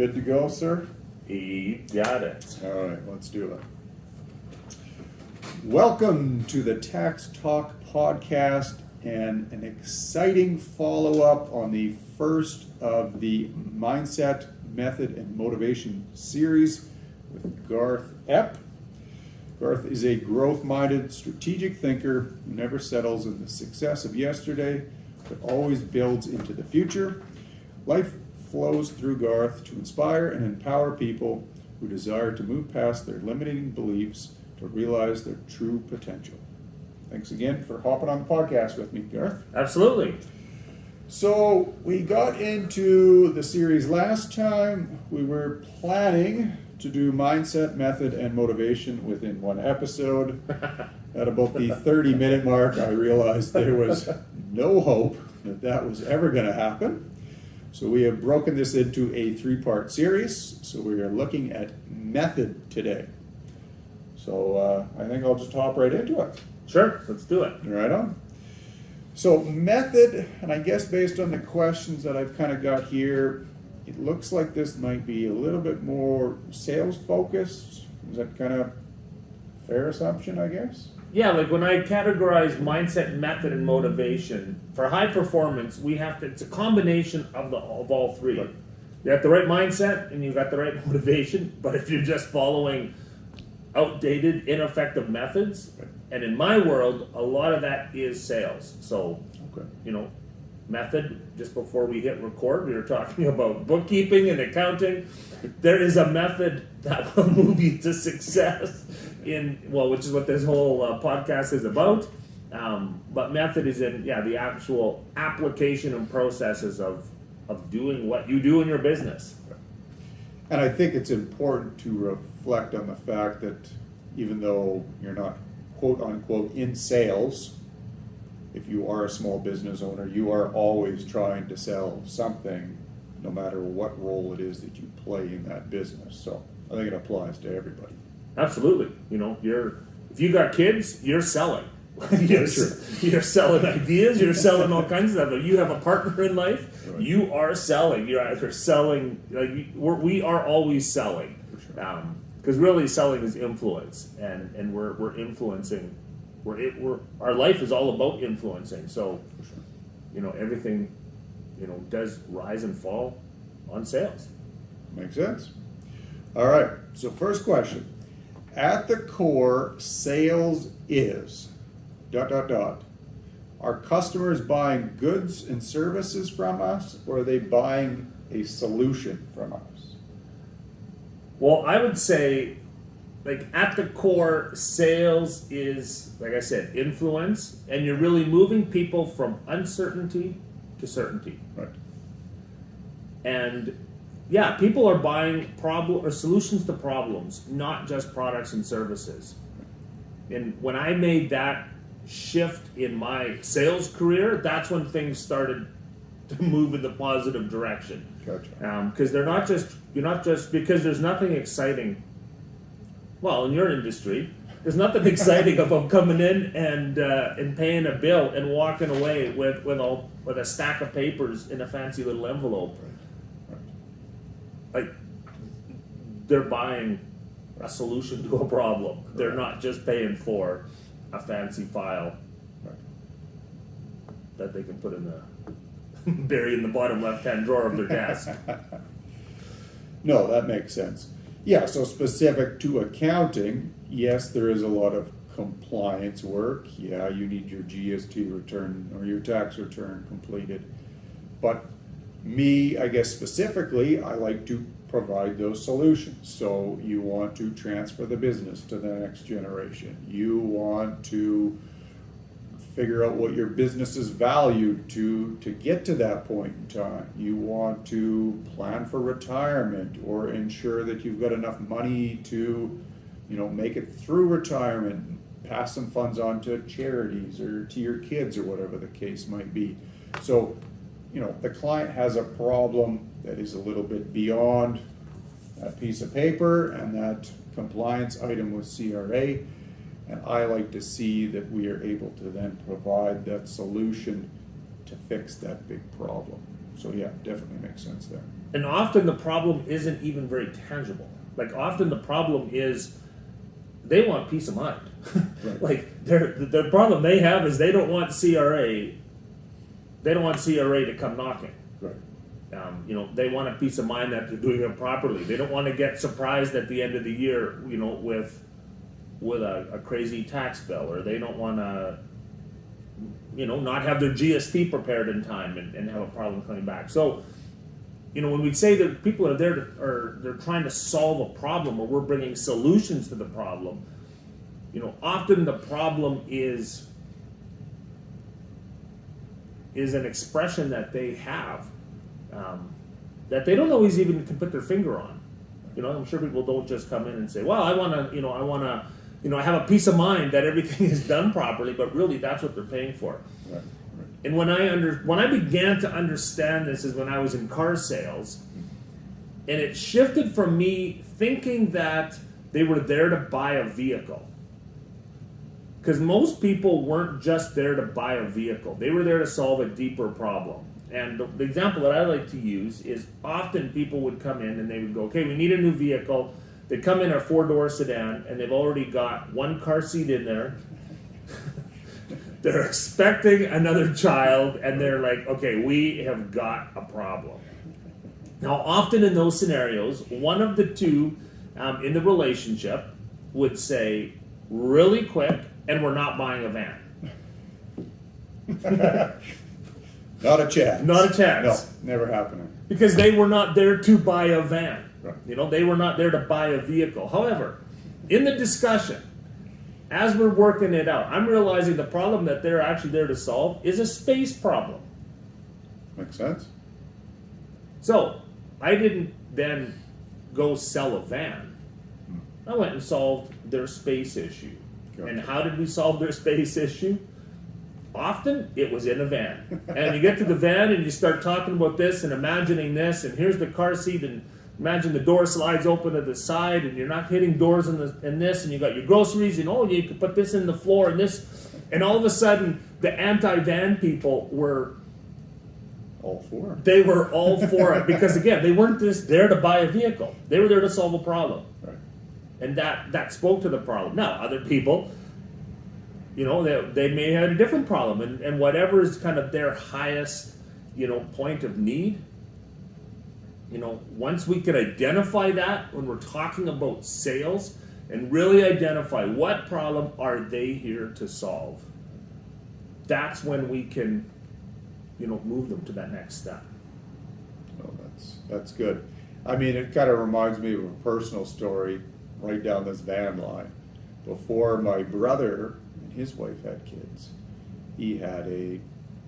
Good to go, sir? You got it. All right, let's do it. Welcome to the Tax Talk podcast and an exciting follow-up on the first of the Mindset, Method, and Motivation series with Garth Epp. Garth is a growth-minded, strategic thinker who never settles in the success of yesterday, but always builds into the future. Life flows through Garth to inspire and empower people who desire to move past their limiting beliefs to realize their true potential. Thanks again for hopping on the podcast with me, Garth. Absolutely. So we got into the series last time. We were planning to do mindset, method, and motivation within one episode. At about the 30-minute mark, I realized there was no hope that that was ever going to happen. So we have broken this into a three-part series. So we are looking at method today. So I think I'll just hop right into it. Sure, let's do it. Right on. So method, and I guess based on the questions that I've kind of got here, it looks like this might be a little bit more sales focused. Is that kind of fair assumption, I guess? Yeah, like when I categorize mindset, method, and motivation, for high performance, it's a combination of all three. Right. You got the right mindset and you got the right motivation, but if you're just following outdated, ineffective methods, Right. and in my world, a lot of that is sales. So, Okay. method, just before we hit record, we were talking about bookkeeping and accounting. There is a method that will move you to success which is what this whole podcast is about. But method is in, the actual application and processes of doing what you do in your business. And I think it's important to reflect on the fact that even though you're not quote unquote in sales, if you are a small business owner, you are always trying to sell something, no matter what role it is that you play in that business. So I think it applies to everybody. Absolutely. If you got kids, you're selling. You're selling ideas, you're selling all kinds of stuff. If you have a partner in life, Right. you are selling. You're either selling, we are always selling. For sure. Because really selling is influence, and we're influencing. Our life is all about influencing. So, For sure. everything, does rise and fall on sales. Makes sense. All right. So first question. At the core, sales is ... Are customers buying goods and services from us, or are they buying a solution from us? Well, I would say, at the core, sales is, like I said, influence, and you're really moving people from uncertainty to certainty. Right. And people are buying solutions to problems, not just products and services. And when I made that shift in my sales career, that's when things started to move in the positive direction. Gotcha. Because you're not just because there's nothing exciting. Well, in your industry, there's nothing exciting about coming in and paying a bill and walking away with a stack of papers in a fancy little envelope. Right. Like, they're buying a solution to a problem. They're not just paying for a fancy file Right. that they can put bury in the bottom left-hand drawer of their desk. No, that makes sense. Yeah, so specific to accounting, yes, there is a lot of compliance work. Yeah, you need your GST return or your tax return completed. But me, I guess specifically, I like to provide those solutions. So you want to transfer the business to the next generation. You want to figure out what your business is valued to get to that point in time. You want to plan for retirement or ensure that you've got enough money to, make it through retirement, pass some funds on to charities or to your kids or whatever the case might be. So, the client has a problem that is a little bit beyond that piece of paper and that compliance item with CRA. And I like to see that we are able to then provide that solution to fix that big problem. So yeah, definitely makes sense there. And often the problem isn't even very tangible. Like often the problem is they want peace of mind. Right. Like the problem they have is they don't want CRA. They don't want CRA to come knocking. Right. They want a peace of mind that they're doing it properly. They don't want to get surprised at the end of the year, with a crazy tax bill, or they don't want to, not have their GST prepared in time and have a problem coming back. So, when we say that people are there they're trying to solve a problem, or we're bringing solutions to the problem, often the problem is an expression that they have that they don't always even can put their finger on. I'm sure people don't just come in and say, well, I want to, I have a peace of mind that everything is done properly, but really that's what they're paying for. Right. And when I began to understand this is when I was in car sales, and it shifted from me thinking that they were there to buy a vehicle. Because most people weren't just there to buy a vehicle. They were there to solve a deeper problem. And the example that I like to use is often people would come in and they would go, okay, we need a new vehicle. They come in a 4-door sedan and they've already got one car seat in there. They're expecting another child and they're like, okay, we have got a problem. Now, often in those scenarios, one of the two in the relationship would say really quick, and we're not buying a van. Not a chance. Not a chance. No, never happening. Because they were not there to buy a van. Right. They were not there to buy a vehicle. However, in the discussion, as we're working it out, I'm realizing the problem that they're actually there to solve is a space problem. Makes sense. So, I didn't then go sell a van. I went and solved their space issue. Gotcha. And how did we solve their space issue? Often it was in a van. And you get to the van and you start talking about this and imagining this, and here's the car seat, and imagine the door slides open to the side and you're not hitting doors in this, and you got your groceries, and you could put this in the floor and this, and all of a sudden the anti-van people were all for it. They were all for it because again, they weren't just there to buy a vehicle. They were there to solve a problem. Right. And that spoke to the problem. Now, other people, they may have a different problem, and whatever is kind of their highest, point of need. Once we could identify that when we're talking about sales and really identify what problem are they here to solve, that's when we can, move them to that next step. Oh, that's good. I mean, it kind of reminds me of a personal story right down this van line. Before my brother and his wife had kids, he had a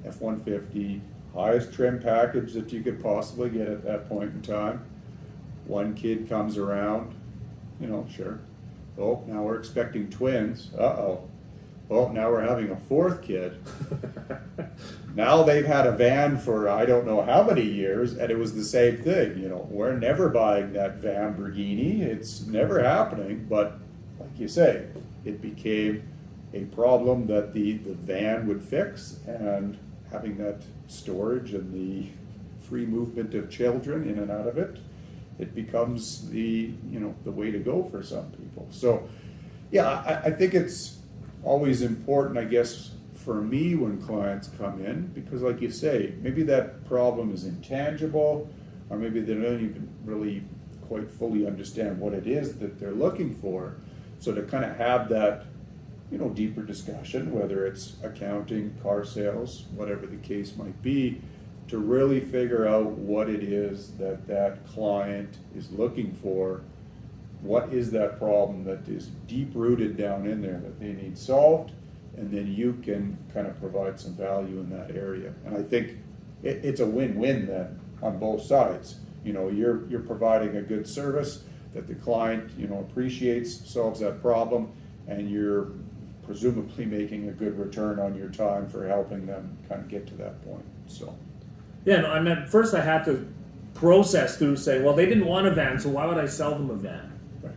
F-150, highest trim package that you could possibly get at that point in time. One kid comes around, sure. Oh, now we're expecting twins. Uh-oh. Oh, now we're having a fourth kid. Now they've had a van for I don't know how many years, and it was the same thing. We're never buying that Lamborghini. It's never happening. But like you say, it became a problem that the van would fix, and having that storage and the free movement of children in and out of it, it becomes the way to go for some people. So, yeah, I think it's always important, I guess, for me when clients come in, because like you say, maybe that problem is intangible, or maybe they don't even really quite fully understand what it is that they're looking for. So to kind of have that, deeper discussion, whether it's accounting, car sales, whatever the case might be, to really figure out what it is that client is looking for. What is that problem that is deep-rooted down in there that they need solved, and then you can kind of provide some value in that area. And I think it's a win-win then on both sides. You're providing a good service that the client, appreciates, solves that problem, and you're presumably making a good return on your time for helping them kind of get to that point. So, yeah, and at first I had to process through saying, well, they didn't want a van, so why would I sell them a van? right.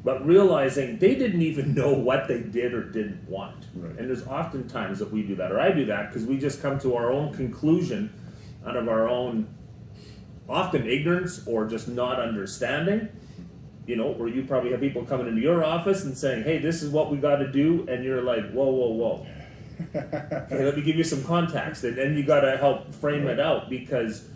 But realizing they didn't even know what they did or didn't want. Right. And there's often times that we do that, or I do that, because we just come to our own conclusion out of our own often ignorance or just not understanding. You know, where you probably have people coming into your office and saying, hey, this is what we got to do, and you're like, whoa. Okay, let me give you some context, and then you got to help frame it out, because,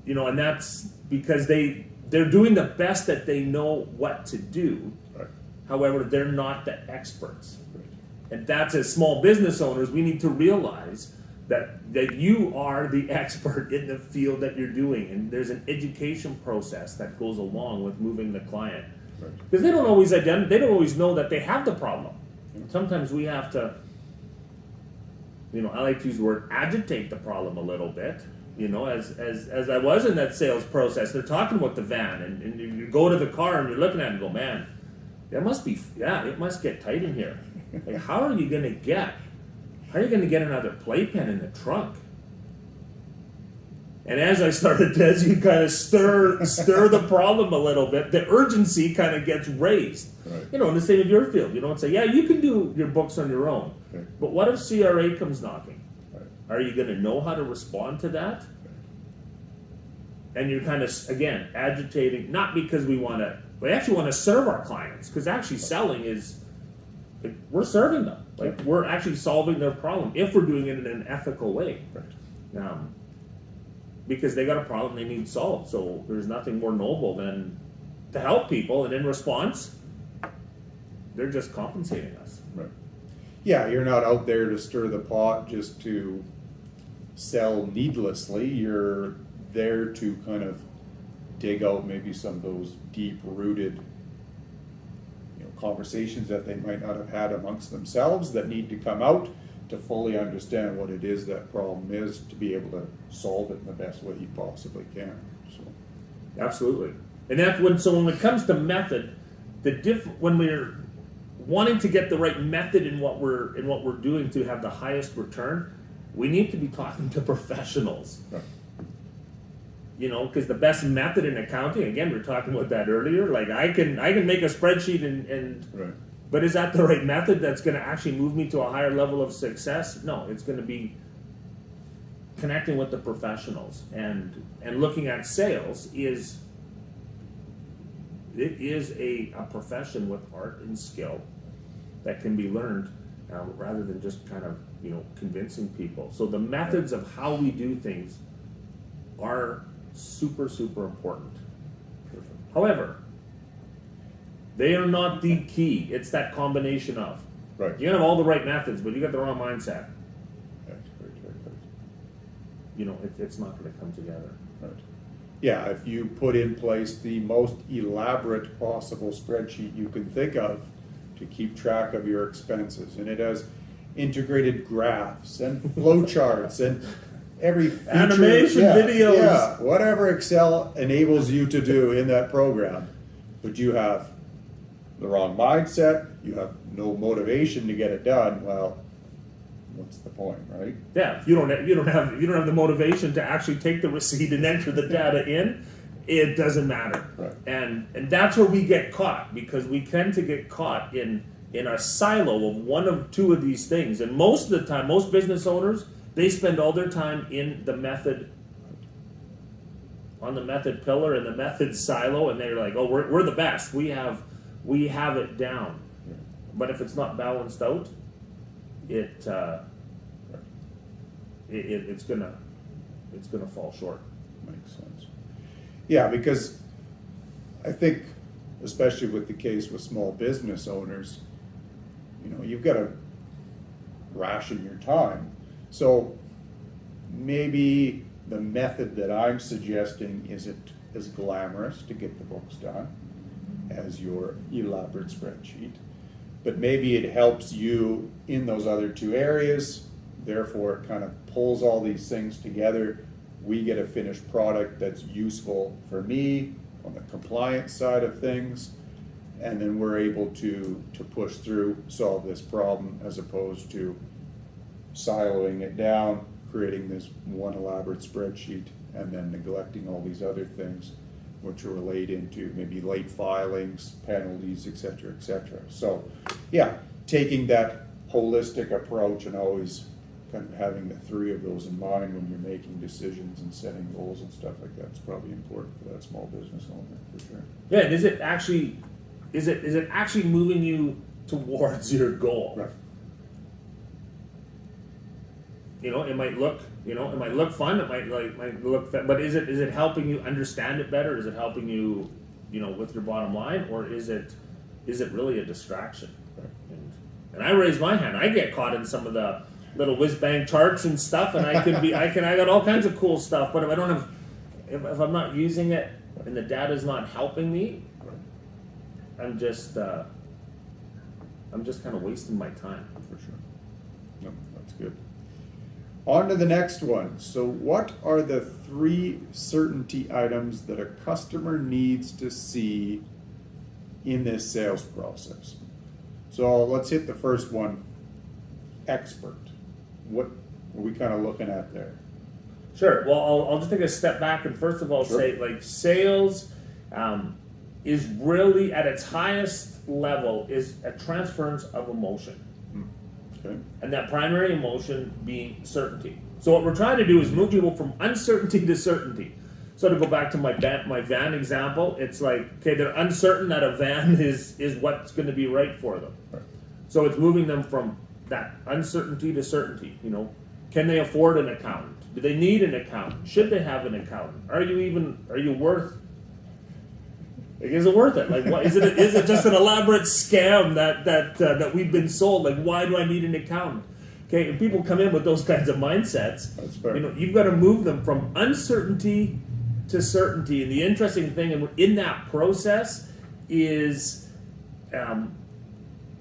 you know, and that's because they're doing the best that they know what to do. Right. However, they're not the experts. Right. And that's, as small business owners, we need to realize that you are the expert in the field that you're doing, and there's an education process that goes along with moving the client. Right. Because they don't always know that they have the problem. Yeah. Sometimes we have to, you know, I like to use the word agitate the problem a little bit. You know, as I was in that sales process, they're talking about the van, and you go to the car and you're looking at it and go, man, it must get tight in here. Like, how are you going to get another playpen in the trunk? And as you kind of stir the problem a little bit, the urgency kind of gets raised. Right. You know, in the same of your field, you don't say, yeah, you can do your books on your own. Right. But what if CRA comes knocking? Right. Are you going to know how to respond to that? Right. And you're kind of, again, agitating, not because we actually want to serve our clients, because actually selling is, we're serving them. Like, we're actually solving their problem if we're doing it in an ethical way. Right. Because they got a problem they need solved. So there's nothing more noble than to help people, and in response, they're just compensating us. Right. Yeah, you're not out there to stir the pot just to sell needlessly. You're there to kind of dig out maybe some of those deep-rooted conversations that they might not have had amongst themselves that need to come out to fully understand what it is that problem is, to be able to solve it in the best way you possibly can. So, absolutely. And that's when it comes to method, when we're wanting to get the right method in what we're doing to have the highest return, we need to be talking to professionals. Right. You know, because the best method in accounting, again, we were talking about that earlier. Like, I can make a spreadsheet and right. But is that the right method that's going to actually move me to a higher level of success? No, it's going to be connecting with the professionals, and looking at sales is a profession with art and skill that can be learned, rather than just kind of, you know, convincing people. So the methods of how we do things are super, super important. Perfect. However, they are not the key. It's that combination of. Right. You have all the right methods, but you got the wrong mindset. Right. You know, it's not going to come together. Right. Yeah, if you put in place the most elaborate possible spreadsheet you can think of to keep track of your expenses, and it has integrated graphs and flowcharts and every feature, animation, videos. Yeah, whatever Excel enables you to do in that program, but you have the wrong mindset, you have no motivation to get it done, well, what's the point, right? Yeah, if you don't have the motivation to actually take the receipt and enter the data in, it doesn't matter. Right. And that's where we get caught, because we tend to get caught in a silo of one of two of these things. And most of the time, most business owners, they spend all their time in the method, on the method pillar and the method silo, and they're like, oh, we're the best. We have it down. Yeah. But if it's not balanced out, it's gonna fall short. Makes sense. Yeah, because I think, especially with the case with small business owners, you know, you've got to ration your time. So maybe the method that I'm suggesting isn't as glamorous to get the books done as your elaborate spreadsheet, but maybe it helps you in those other two areas. Therefore, it kind of pulls all these things together. We get a finished product that's useful for me on the compliance side of things, and then we're able to push through, solve this problem, as opposed to siloing it down, creating this one elaborate spreadsheet, and then neglecting all these other things which relate into maybe late filings, penalties, et cetera, et cetera. So, yeah, taking that holistic approach and always kind of having the three of those in mind when you're making decisions and setting goals and stuff like that is probably important for that small business owner, for sure. Yeah, and is it actually moving you towards your goal? Right. You know, it might look fun. It might look, but is it helping you understand it better? Is it helping you, with your bottom line, or is it really a distraction? Right. And I raise my hand. I get caught in some of the little whiz bang charts and stuff, and I got all kinds of cool stuff. But if I don't have, if I'm not using it and the data's not helping me, Right. I'm just kind of wasting my time. For sure. No, that's good. On to the next one. So what are the 3 certainty items that a customer needs to see in this sales process? So let's hit the first one, expert. What are we kind of looking at there? Sure. Well, I'll just take a step back and first of all say, like, sales is really at its highest level is a transference of emotion. Okay. And that primary emotion being certainty. So what we're trying to do is move people from uncertainty to certainty. So to go back to my van example, it's like, okay, they're uncertain that a van is what's going to be right for them. Right. So it's moving them from that uncertainty to certainty. Can they afford an accountant? Do they need an accountant? Should they have an accountant? Are you worth? Like, is it worth it? Like, what is it? Is it just an elaborate scam that we've been sold? Like, why do I need an accountant? Okay, and people come in with those kinds of mindsets. That's fair. You've got to move them from uncertainty to certainty. And the interesting thing in that process is,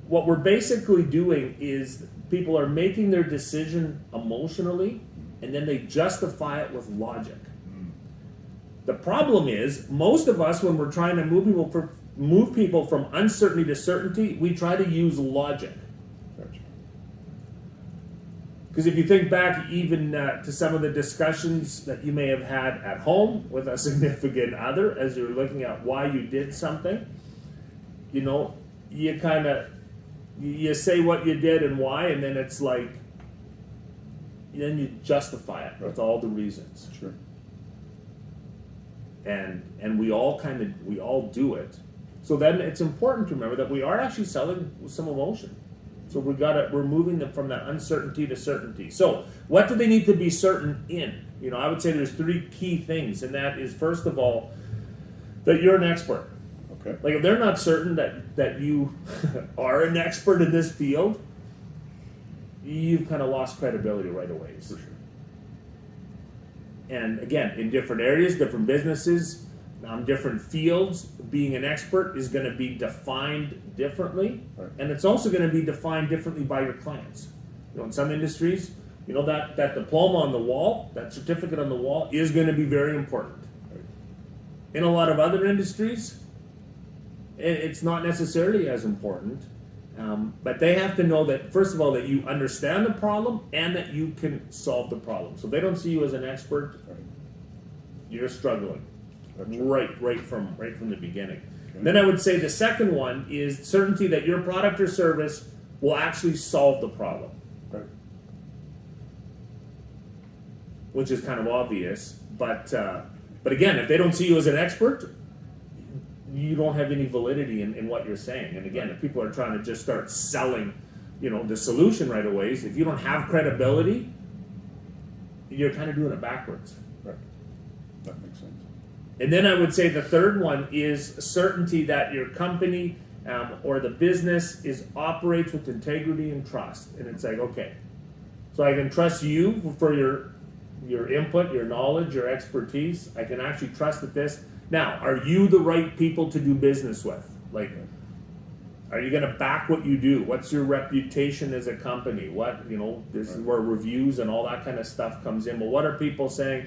what we're basically doing is people are making their decision emotionally, and then they justify it with logic. The problem is, most of us, when we're trying to move people from uncertainty to certainty, we try to use logic. Gotcha. Because if you think back even to some of the discussions that you may have had at home with a significant other as you're looking at why you did something, you say what you did and why, and then it's like, then you justify it with all the reasons. Sure. And we all do it. So then it's important to remember that we are actually selling with some emotion. So we're moving them from that uncertainty to certainty. So what do they need to be certain in? I would say there's 3 key things, and that is, first of all, that you're an expert. Okay. Like, if they're not certain that you are an expert in this field, you've kind of lost credibility right away. For sure. And again, in different areas, different businesses, different fields, being an expert is going to be defined differently. Right. And it's also going to be defined differently by your clients. In some industries, that diploma on the wall, that certificate on the wall is going to be very important. Right. In a lot of other industries, it's not necessarily as important. But they have to know that, first of all, that you understand the problem and that you can solve the problem. So if they don't see you as an expert, Right. you're struggling. Gotcha. Right from the beginning. Okay. Then I would say the second one is certainty that your product or service will actually solve the problem, Right. which is kind of obvious. But again, if they don't see you as an expert, you don't have any validity in what you're saying. And again, if people are trying to just start selling, the solution right away, if you don't have credibility, you're kind of doing it backwards. Right. That makes sense. And then I would say the third one is certainty that your company or the business operates with integrity and trust. And it's like, okay, so I can trust you for your input, your knowledge, your expertise. I can actually trust that this. Now, are you the right people to do business with? Like, are you going to back what you do? What's your reputation as a company? This is where reviews and all that kind of stuff comes in. But what are people saying?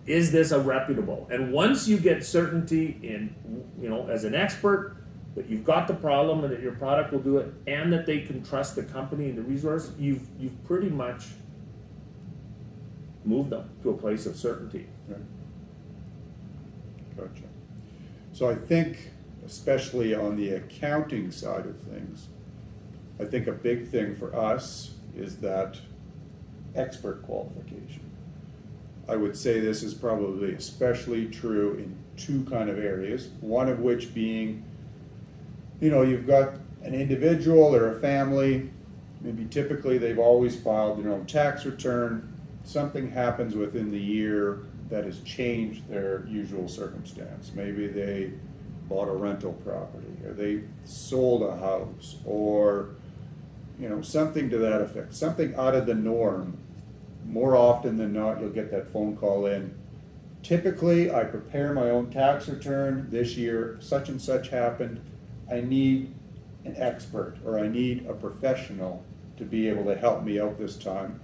Is this a reputable? And once you get certainty in, as an expert, that you've got the problem and that your product will do it, and that they can trust the company and the resource, you've pretty much moved them to a place of certainty. Right. Gotcha. So I think, especially on the accounting side of things, I think a big thing for us is that expert qualification. I would say this is probably especially true in two kind of areas, one of which being, you've got an individual or a family, maybe typically they've always filed their own tax return, something happens within the year that has changed their usual circumstance. Maybe they bought a rental property, or they sold a house, or something to that effect, something out of the norm. More often than not, you'll get that phone call in. Typically, I prepare my own tax return. This year, such and such happened. I need an expert, or I need a professional to be able to help me out this time.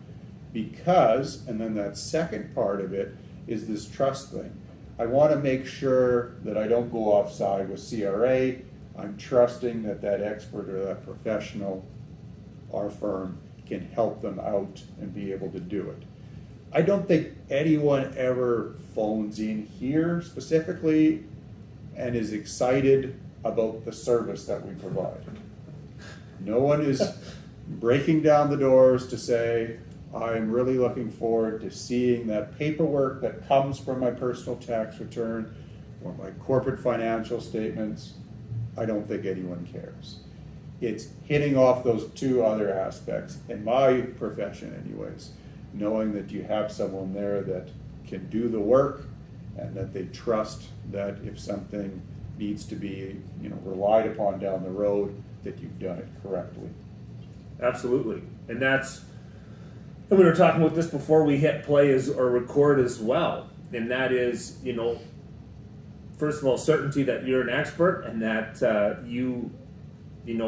Because, and then that second part of it is this trust thing. I want to make sure that I don't go offside with CRA. I'm trusting that that expert or that professional, our firm, can help them out and be able to do it. I don't think anyone ever phones in here specifically and is excited about the service that we provide. No one is breaking down the doors to say, I'm really looking forward to seeing that paperwork that comes from my personal tax return or my corporate financial statements. I don't think anyone cares. It's hitting off those two other aspects, in my profession anyways, knowing that you have someone there that can do the work and that they trust that if something needs to be relied upon down the road, that you've done it correctly. Absolutely. And we were talking about this before we hit play or record as well. And that is, first of all, certainty that you're an expert and that you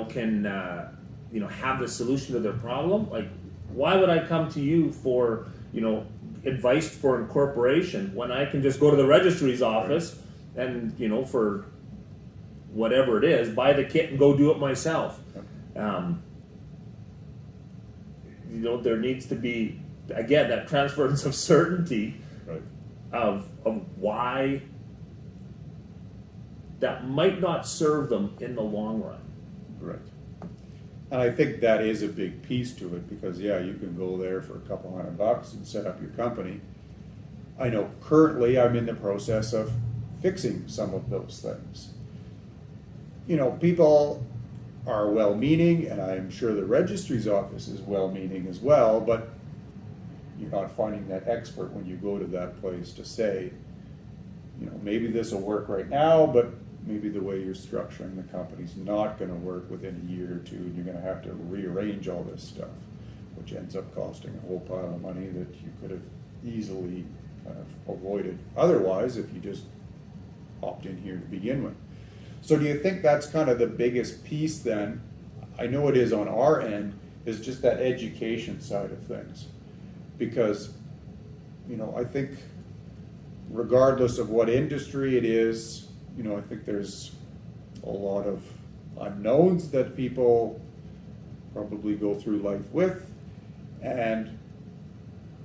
can have the solution to their problem. Like, why would I come to you for advice for incorporation when I can just go to the registry's office and for whatever it is, buy the kit and go do it myself? There needs to be, again, that transference of certainty of why that might not serve them in the long run. Right. And I think that is a big piece to it because, you can go there for a couple $100 and set up your company. I know currently I'm in the process of fixing some of those things. People are well-meaning, and I'm sure the registry's office is well-meaning as well, but you're not finding that expert when you go to that place to say, maybe this will work right now, but maybe the way you're structuring the company's not going to work within a year or two, and you're going to have to rearrange all this stuff, which ends up costing a whole pile of money that you could have easily kind of avoided otherwise if you just hopped in here to begin with. So do you think that's kind of the biggest piece then? I know it is on our end, is just that education side of things. Because, I think regardless of what industry it is, I think there's a lot of unknowns that people probably go through life with. And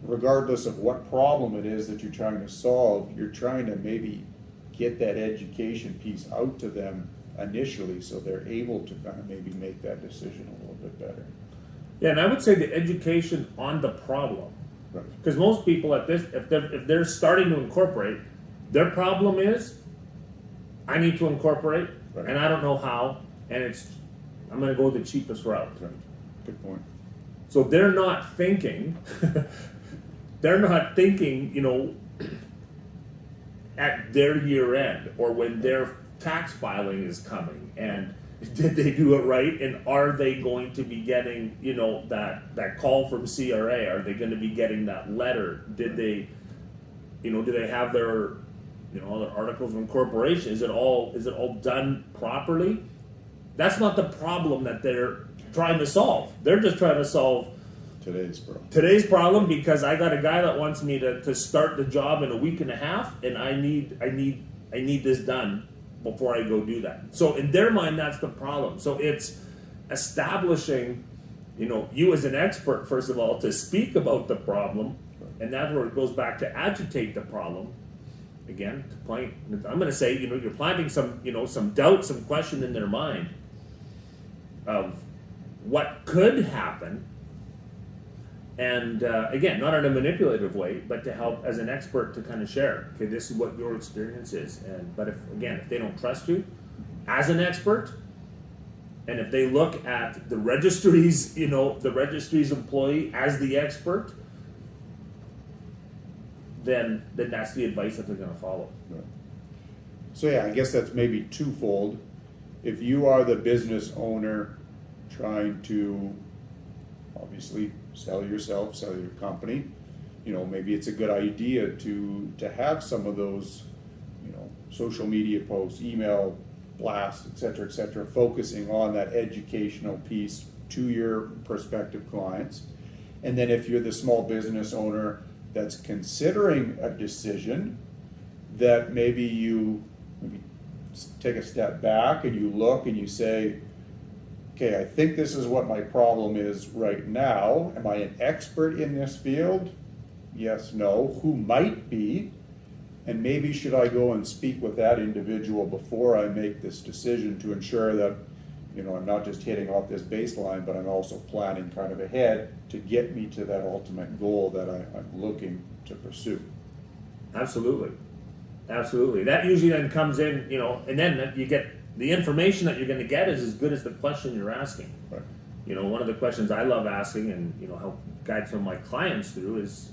regardless of what problem it is that you're trying to solve, you're trying to maybe get that education piece out to them initially so they're able to kind of maybe make that decision a little bit better. Yeah, and I would say the education on the problem. Right. Because most people at this, if they're starting to incorporate, their problem is, I need to incorporate, Right. and I don't know how, and I'm going to go the cheapest route. Right. Good point. So they're not thinking, at their year end or when their tax filing is coming, and did they do it right, and are they going to be getting that call from CRA? Are they going to be getting that letter? Did they do they have their their articles of incorporation? Is it all done properly? That's not the problem that they're trying to solve. They're just trying to solve today's problem because I got a guy that wants me to start the job in a week and a half, and I need this done before I go do that. So in their mind, that's the problem. So it's establishing, you as an expert, first of all, to speak about the problem, and that's where it goes back to agitate the problem. Again, I'm going to say, you're planting some doubt, some question in their mind of what could happen And again, not in a manipulative way, but to help as an expert to kind of share. Okay, this is what your experience is. But if they don't trust you as an expert, and if they look at the registry's, the registry's employee as the expert, then that's the advice that they're going to follow. Right. So yeah, I guess that's maybe twofold. If you are the business owner trying to obviously sell yourself, sell your company, maybe it's a good idea to have some of those, social media posts, email blasts, et cetera, focusing on that educational piece to your prospective clients. And then if you're the small business owner that's considering a decision, that maybe you take a step back and you look and you say, okay, I think this is what my problem is right now. Am I an expert in this field? Yes, no. Who might be? And maybe should I go and speak with that individual before I make this decision to ensure that, I'm not just hitting off this baseline, but I'm also planning kind of ahead to get me to that ultimate goal that I'm looking to pursue. Absolutely. That usually then comes in, and then you get the information that you're going to get is as good as the question you're asking. Right. One of the questions I love asking and, help guide some of my clients through is,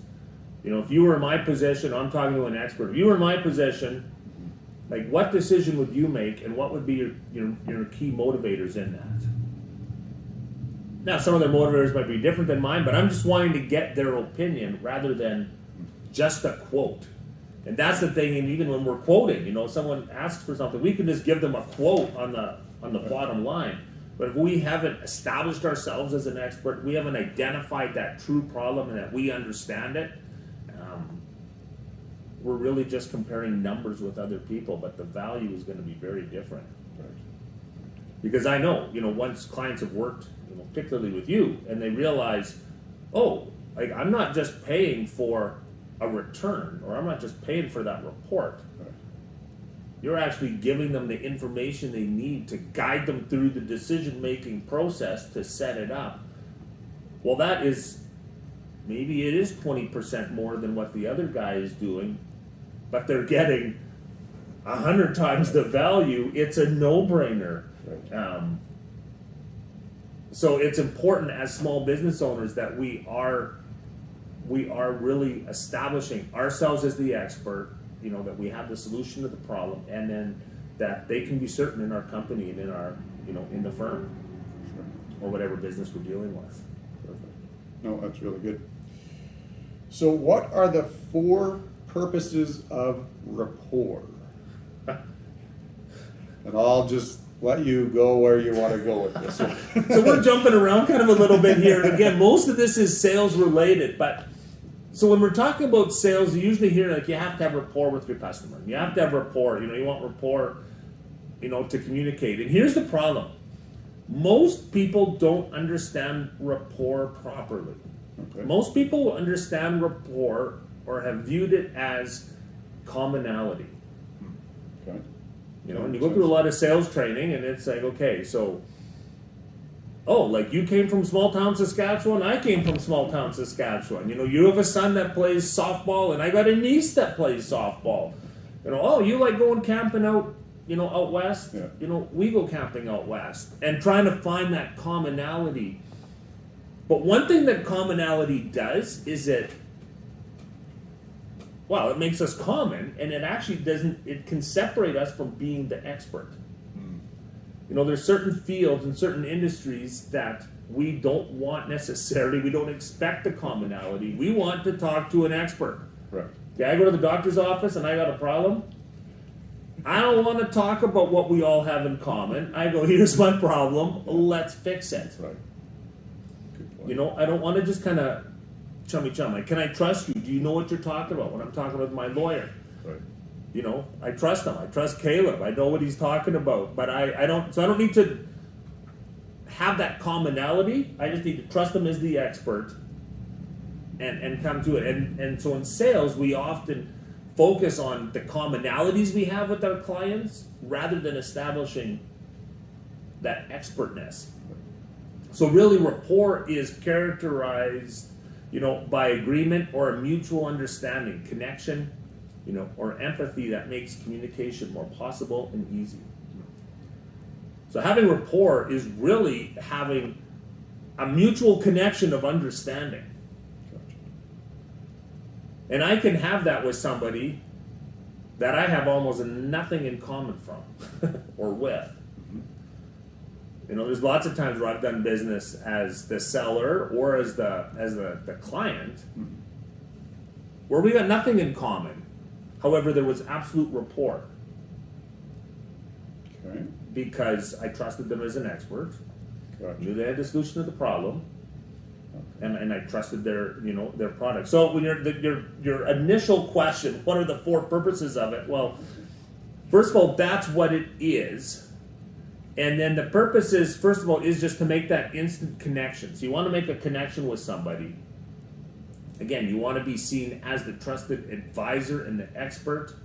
if you were in my position, I'm talking to an expert, if you were in my position, like what decision would you make and what would be your key motivators in that? Now, some of their motivators might be different than mine, but I'm just wanting to get their opinion rather than just a quote. And that's the thing, and even when we're quoting, someone asks for something, we can just give them a quote on the bottom line. But if we haven't established ourselves as an expert, we haven't identified that true problem and that we understand it, we're really just comparing numbers with other people, but the value is going to be very different. Right. Because I know, once clients have worked, particularly with you, and they realize, like I'm not just paying for a return, or I'm not just paying for that report. Right. You're actually giving them the information they need to guide them through the decision-making process to set it up. Well, maybe it is 20% more than what the other guy is doing, but they're getting 100 times the value. It's a no-brainer. Right. So it's important as small business owners that we are really establishing ourselves as the expert, that we have the solution to the problem, and then that they can be certain in our company and in our, in the firm, Sure. or whatever business we're dealing with. Perfect. No, that's really good. So what are the 4 purposes of rapport? And I'll just let you go where you want to go with this one. So we're jumping around kind of a little bit here. And again, most of this is sales related, but so when we're talking about sales, you usually hear like you have to have rapport with your customer. You have to have rapport. You want rapport, to communicate. And here's the problem. Most people don't understand rapport properly. Okay. Most people understand rapport or have viewed it as commonality. Okay. And you go through a lot of sales training, and it's like, okay, so, like you came from small town Saskatchewan, I came from small town Saskatchewan. You have a son that plays softball, and I got a niece that plays softball. You like going camping out, out west. Yeah. We go camping out west, and trying to find that commonality. But one thing that commonality does is it makes us common, and it actually it can separate us from being the expert. There's certain fields and certain industries that we don't want necessarily, we don't expect the commonality. We want to talk to an expert. Right. Okay, I go to the doctor's office and I got a problem. I don't want to talk about what we all have in common. I go, here's my problem, let's fix it. Right. Good point. I don't want to just kind of chummy. Like, can I trust you? Do you know what you're talking about when I'm talking with my lawyer? Right. I trust him. I trust Caleb. I know what he's talking about. But I don't need to have that commonality. I just need to trust him as the expert and come to it. And so in sales, we often focus on the commonalities we have with our clients rather than establishing that expertness. So really, rapport is characterized by agreement or a mutual understanding, connection, or empathy that makes communication more possible and easy. So having rapport is really having a mutual connection of understanding. And I can have that with somebody that I have almost nothing in common from or with. There's lots of times where I've done business as the seller or as the client where we got nothing in common. However, there was absolute rapport. Okay. Because I trusted them as an expert, Gotcha. knew they had the solution to the problem, and I trusted their product. So when your initial question, what are the 4 purposes of it? Well, first of all, that's what it is, and then the purpose is, first of all, is just to make that instant connection. So you want to make a connection with somebody. Again, you want to be seen as the trusted advisor and the expert.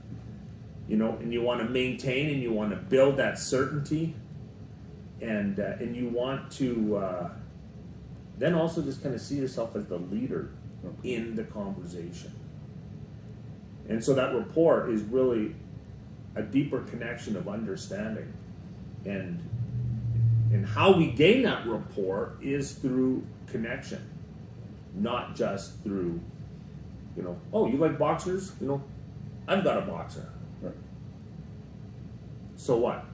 And you want to maintain and you want to build that certainty, and you want to then also just kind of see yourself as the leader in the conversation. And so that rapport is really a deeper connection of understanding, and how we gain that rapport is through connection, not just through oh, you like boxers? I've got a boxer. So what?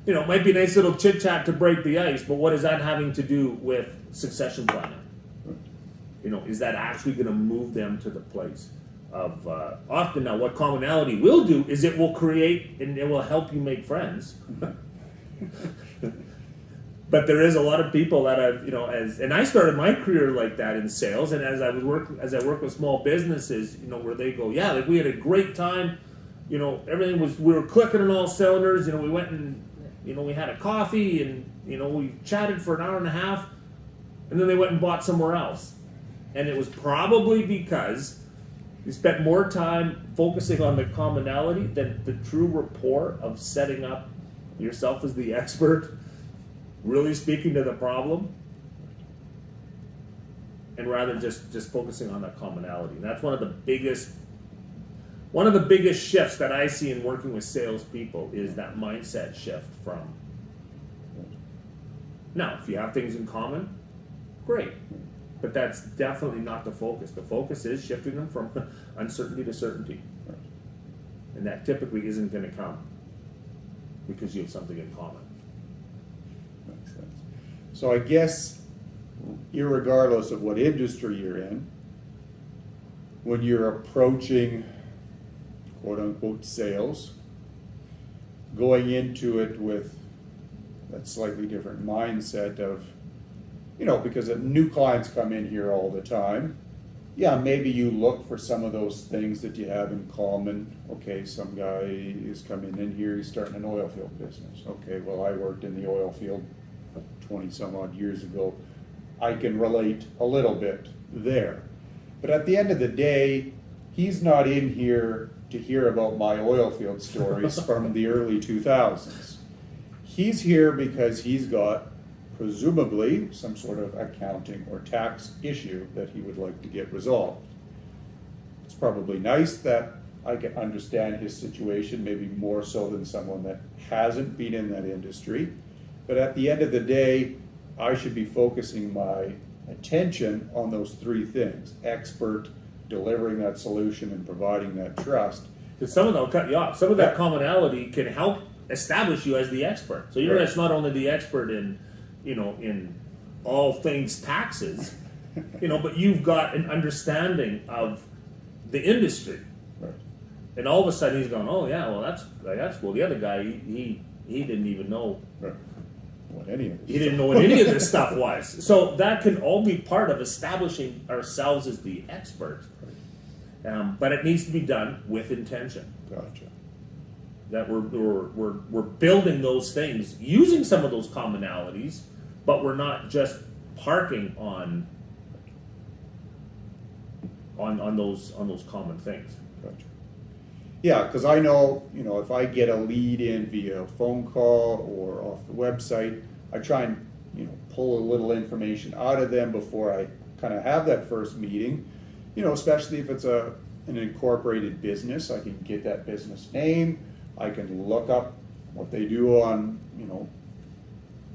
It might be a nice little chit chat to break the ice, but what is that having to do with succession planning? Is that actually going to move them to the place of often now? What commonality will do is it will create and it will help you make friends. But there is a lot of people that I've and I started my career like that in sales, and as I work with small businesses, where they go, yeah, like we had a great time. Everything we were clicking on all cylinders. We went and, we had a coffee and, we chatted for an hour and a half, and then they went and bought somewhere else. And it was probably because you spent more time focusing on the commonality than the true rapport of setting up yourself as the expert, really speaking to the problem, and rather just focusing on that commonality. And that's one of the biggest shifts that I see in working with salespeople is that mindset shift from. Now, if you have things in common, great. But that's definitely not the focus. The focus is shifting them from uncertainty to certainty. And that typically isn't going to come because you have something in common. Makes sense. So I guess, irregardless of what industry you're in, when you're approaching quote-unquote sales, going into it with that slightly different mindset of, because new clients come in here all the time. Yeah, maybe you look for some of those things that you have in common. Okay, some guy is coming in here, he's starting an oil field business. Okay, well, I worked in the oil field 20 some odd years ago. I can relate a little bit there. But at the end of the day, he's not in here to hear about my oil field stories from the early 2000s. He's here because he's got presumably some sort of accounting or tax issue that he would like to get resolved. It's probably nice that I can understand his situation, maybe more so than someone that hasn't been in that industry. But at the end of the day, I should be focusing my attention on those 3 things: expert, delivering that solution, and providing that trust. Because some of them will cut you off. Some of that commonality can help establish you as the expert. So you're just not only the expert in all things taxes, but you've got an understanding of the industry. Right. And all of a sudden he's going, oh yeah, well that's cool. The other guy, he didn't even know what any of this he didn't know what any of this stuff was. So that can all be part of establishing ourselves as the expert. But it needs to be done with intention. Gotcha. That we're building those things using some of those commonalities, but we're not just parking on those common things. Gotcha. Yeah, because I know, if I get a lead in via phone call or off the website, I try and, pull a little information out of them before I kind of have that first meeting, especially if it's an incorporated business. I can get that business name, I can look up what they do on,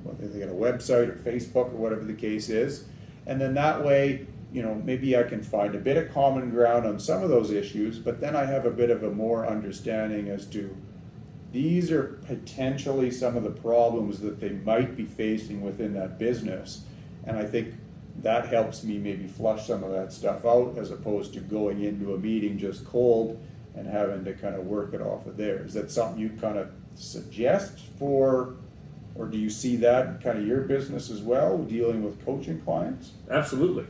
whether they got a website or Facebook or whatever the case is. And then that way, maybe I can find a bit of common ground on some of those issues, but then I have a bit of a more understanding as to these are potentially some of the problems that they might be facing within that business. And I think that helps me maybe flush some of that stuff out as opposed to going into a meeting just cold and having to kind of work it off of there. Is that something you'd kind of suggest for, or do you see that in kind of your business as well, dealing with coaching clients? Absolutely.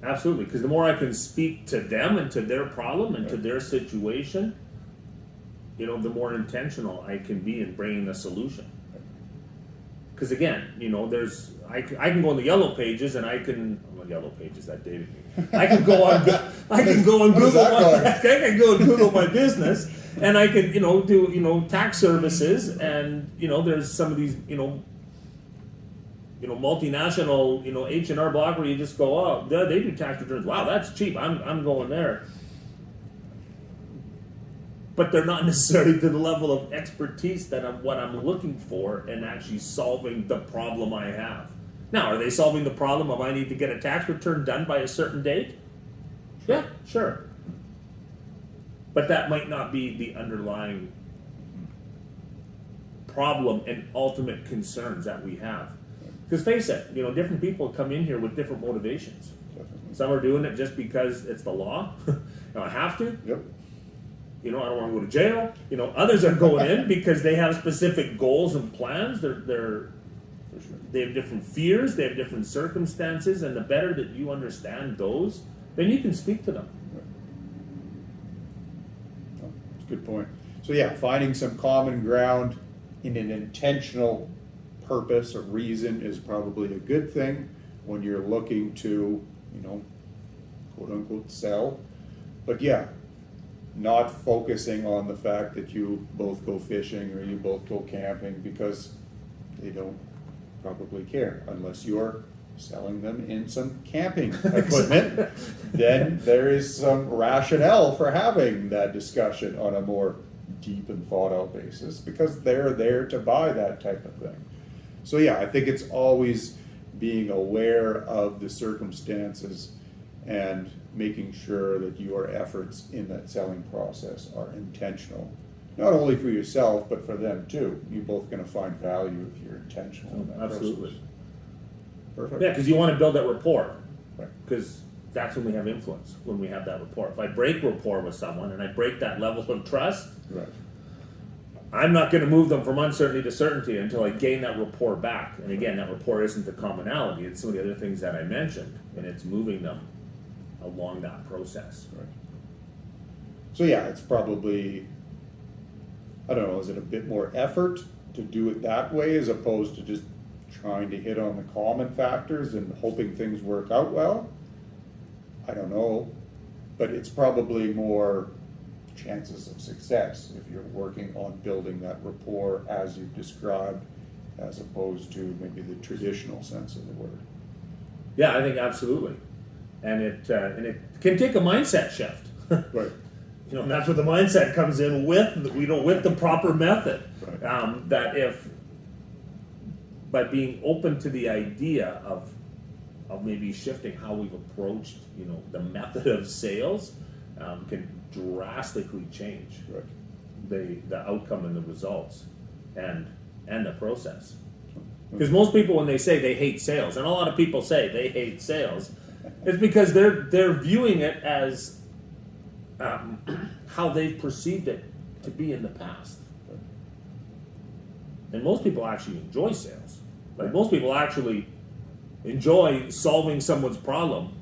Absolutely. Because the more I can speak to them and to their problem and to their situation, the more intentional I can be in bringing the solution. Because again, I can go on the yellow pages and yellow pages that dated me. I can go on Google my business, and I can do tax services, and there's some of these multinational H&R Block where you just go, oh, they do tax returns. Wow, that's cheap. I'm going there. But they're not necessarily to the level of expertise that what I'm looking for in actually solving the problem I have. Now, are they solving the problem of I need to get a tax return done by a certain date? Yeah, sure. But that might not be the underlying problem and ultimate concerns that we have. Because face it, different people come in here with different motivations. Definitely. Some are doing it just because it's the law. I have to. Yep. I don't want to go to jail. Others are going in because they have specific goals and plans. They have different fears. They have different circumstances, and the better that you understand those, then you can speak to them. Oh, that's a good point. So yeah, finding some common ground in an intentional purpose or reason is probably a good thing when you're looking to, quote unquote sell. But yeah, not focusing on the fact that you both go fishing or you both go camping, because they don't probably care unless you're selling them in some camping equipment. Then there is some rationale for having that discussion on a more deep and thought out basis, because they're there to buy that type of thing. So yeah, I think it's always being aware of the circumstances and making sure that your efforts in that selling process are intentional, not only for yourself but for them too. You're both going to find value if you're intentional in that Absolutely. process. Perfect. Yeah, because you want to build that rapport. Right. Because that's when we have influence, when we have that rapport. If I break rapport with someone and I break that level of trust, Right. I'm not going to move them from uncertainty to certainty until I gain that rapport back. And again, that rapport isn't the commonality, it's some of the other things that I mentioned, and it's moving them along that process. Right. So yeah, it's probably, I don't know, is it a bit more effort to do it that way as opposed to just trying to hit on the common factors and hoping things work out well? I don't know, but it's probably more chances of success if you're working on building that rapport as you've described, as opposed to maybe the traditional sense of the word. Yeah, I think absolutely. And it can take a mindset shift. Right. And that's where the mindset comes in with the proper method. Right. That if by being open to the idea of maybe shifting how we've approached the method of sales can drastically change Right. the outcome and the results and the process. Because most people, when they say they hate sales, and a lot of people say they hate sales, it's because they're viewing it as how they've perceived it to be in the past. And most people actually enjoy sales. Like most people actually enjoy solving someone's problem.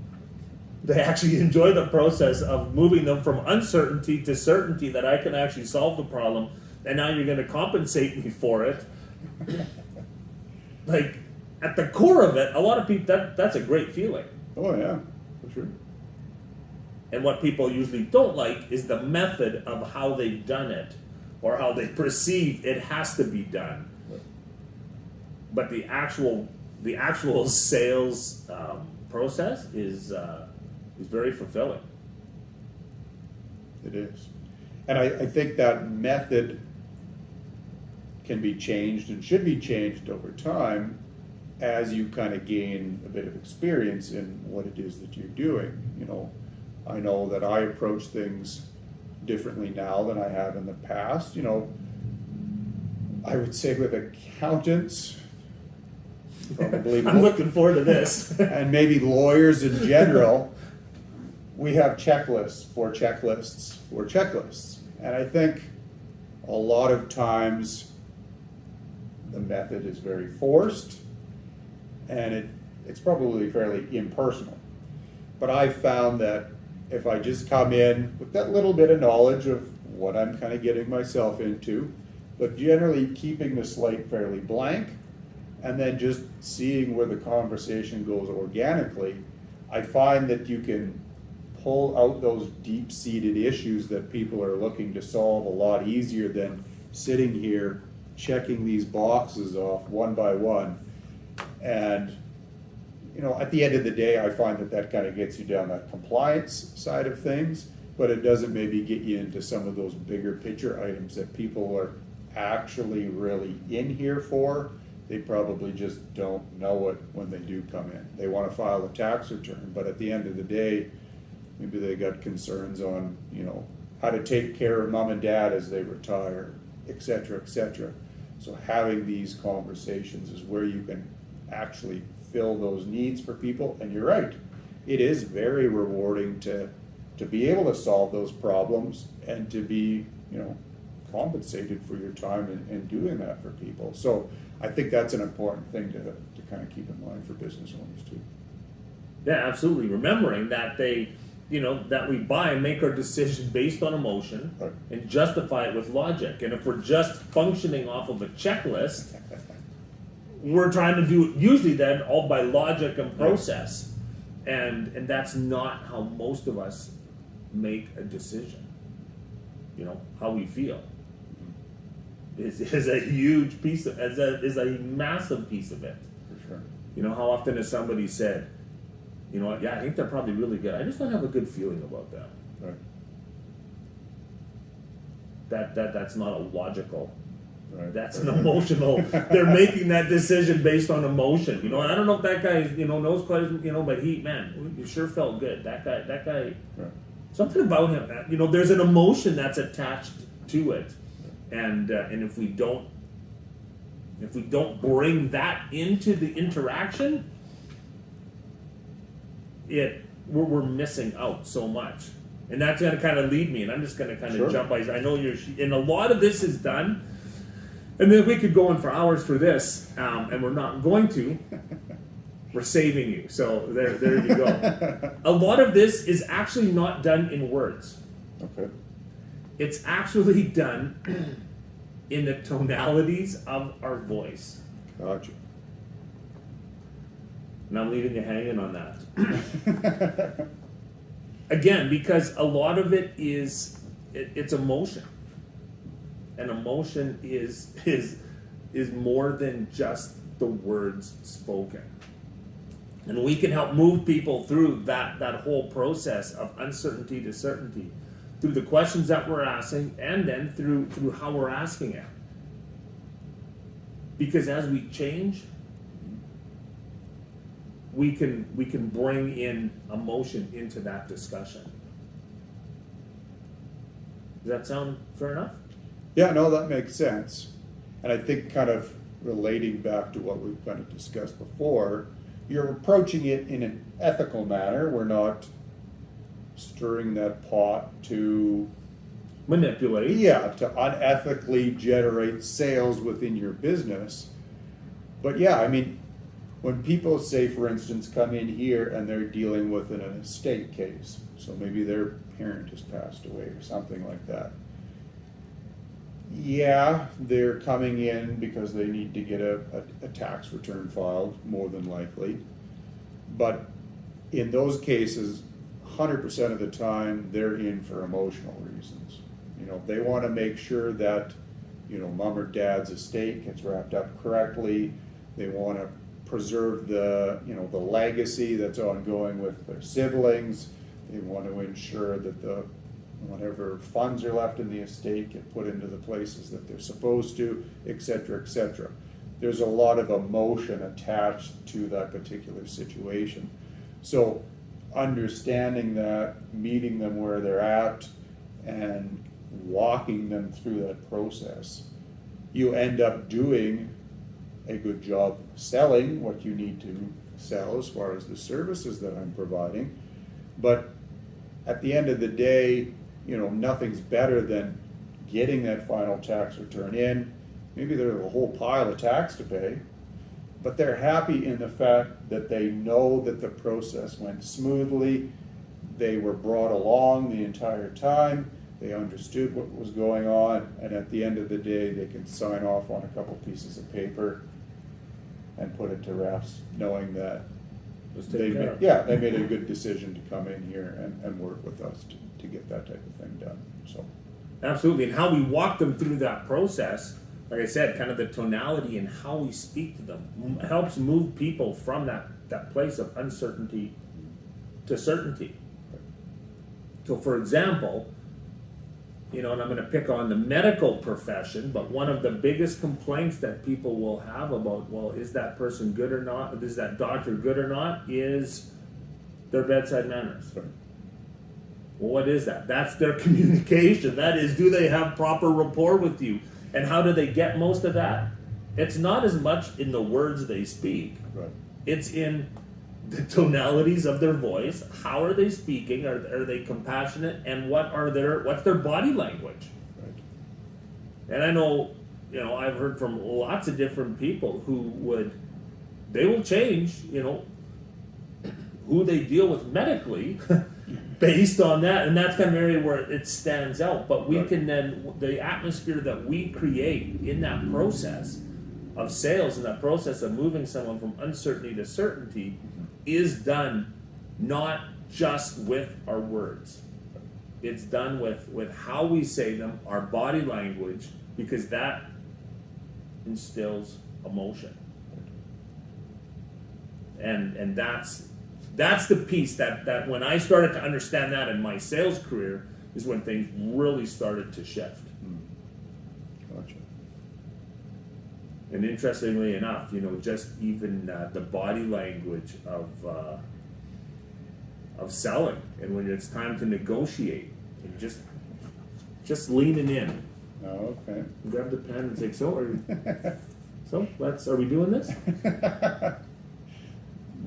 They actually enjoy the process of moving them from uncertainty to certainty that I can actually solve the problem, and now you're going to compensate me for it. Like, at the core of it, a lot of people, that's a great feeling. Oh yeah, for sure. And what people usually don't like is the method of how they've done it, or how they perceive it has to be done. Right. But the actual sales process is very fulfilling. It is. And I think that method can be changed and should be changed over time as you kind of gain a bit of experience in what it is that you're doing. You know, I know that I approach things differently now than I have in the past. You know, I would say with accountants, probably I'm looking forward to this. and maybe lawyers in general, we have checklists for checklists for checklists. And I think a lot of times the method is very forced and it's probably fairly impersonal. But I've found that if I just come in with that little bit of knowledge of what I'm kind of getting myself into, but generally keeping the slate fairly blank, and then just seeing where the conversation goes organically, I find that you can pull out those deep-seated issues that people are looking to solve a lot easier than sitting here checking these boxes off one by one. And, you know, at the end of the day, I find that that kind of gets you down that compliance side of things, but it doesn't maybe get you into some of those bigger picture items that people are actually really in here for. They probably just don't know it when they do come in. They want to file a tax return, but at the end of the day, maybe they got concerns on, you know, how to take care of mom and dad as they retire, et cetera, et cetera. So having these conversations is where you can actually fill those needs for people. And you're right, it is very rewarding to be able to solve those problems and to be, you know, compensated for your time in doing that for people. So I think that's an important thing to kind of keep in mind for business owners too. Yeah, absolutely. Remembering that that we buy and make our decision based on emotion, Right. and justify it with logic. And if we're just functioning off of a checklist, we're trying to do it usually then all by logic and process. And that's not how most of us make a decision. You know, how we feel is a huge piece of, is a massive piece of it. For sure. You know, how often has somebody said, you know what, yeah, I think they're probably really good. I just don't have a good feeling about them. Right. That's not a logical. Right. That's an emotional. They're making that decision based on emotion. You know, and I don't know if that guy, knows quite as, but he sure felt good. That guy. Right. Something about him. There's an emotion that's attached to it, and if we don't bring that into the interaction, we're missing out so much. And that's going to kind of lead me, and I'm just going to kind of Sure. jump. I know and a lot of this is done, and then we could go on for hours for this, and we're not going to. We're saving you, so there you go. A lot of this is actually not done in words. Okay. It's actually done in the tonalities of our voice. Gotcha. And I'm leaving you hanging on that. Again, because a lot of it is it's emotion, and emotion is more than just the words spoken. And we can help move people through that whole process of uncertainty to certainty, through the questions that we're asking, and then through how we're asking it. Because as we change, we can bring in emotion into that discussion. Does that sound fair enough? Yeah, no, that makes sense. And I think kind of relating back to what we've kind of discussed before, you're approaching it in an ethical manner. We're not stirring that pot to Manipulate. to unethically generate sales within your business. But yeah, I mean, when people say, for instance, come in here and they're dealing with an estate case, so maybe their parent has passed away or something like that. Yeah, they're coming in because they need to get a tax return filed, more than likely. But in those cases, 100% of the time, they're in for emotional reasons. They want to make sure that, mom or dad's estate gets wrapped up correctly. They want to preserve the, the legacy that's ongoing with their siblings. They want to ensure that whatever funds are left in the estate get put into the places that they're supposed to, et cetera, et cetera. There's a lot of emotion attached to that particular situation. So understanding that, meeting them where they're at, and walking them through that process, you end up doing a good job selling what you need to sell as far as the services that I'm providing. But at the end of the day, nothing's better than getting that final tax return in. Maybe there's a whole pile of tax to pay, but they're happy in the fact that they know that the process went smoothly. They were brought along the entire time. They understood what was going on, and at the end of the day, they can sign off on a couple pieces of paper and put it to rest, knowing that they made a good decision to come in here and work with us to get that type of thing done. So, absolutely, and how we walk them through that process, like I said, kind of the tonality and how we speak to them helps move people from that place of uncertainty to certainty. So, for example, and I'm going to pick on the medical profession, but one of the biggest complaints that people will have about, well, is that person good or not, is that doctor good or not, is their bedside manners. Right. Well, what is that? That's their communication. That is, do they have proper rapport with you? And how do they get most of that? It's not as much in the words they speak. Right. It's in the tonalities of their voice. How are they speaking? Are they compassionate? And what's their body language? Right. And I know, I've heard from lots of different people they will change, who they deal with medically based on that. And that's kind of an area where it stands out. But we can then, the atmosphere that we create in that process of sales, in that process of moving someone from uncertainty to certainty, is done not just with our words. It's done with how we say them, our body language, because that instills emotion. And that's the piece that when I started to understand that in my sales career is when things really started to shift. Gotcha. And interestingly enough, just even the body language of selling, and when it's time to negotiate, and just leaning in. Oh, okay. Grab the pen and say, "So, are we doing this?"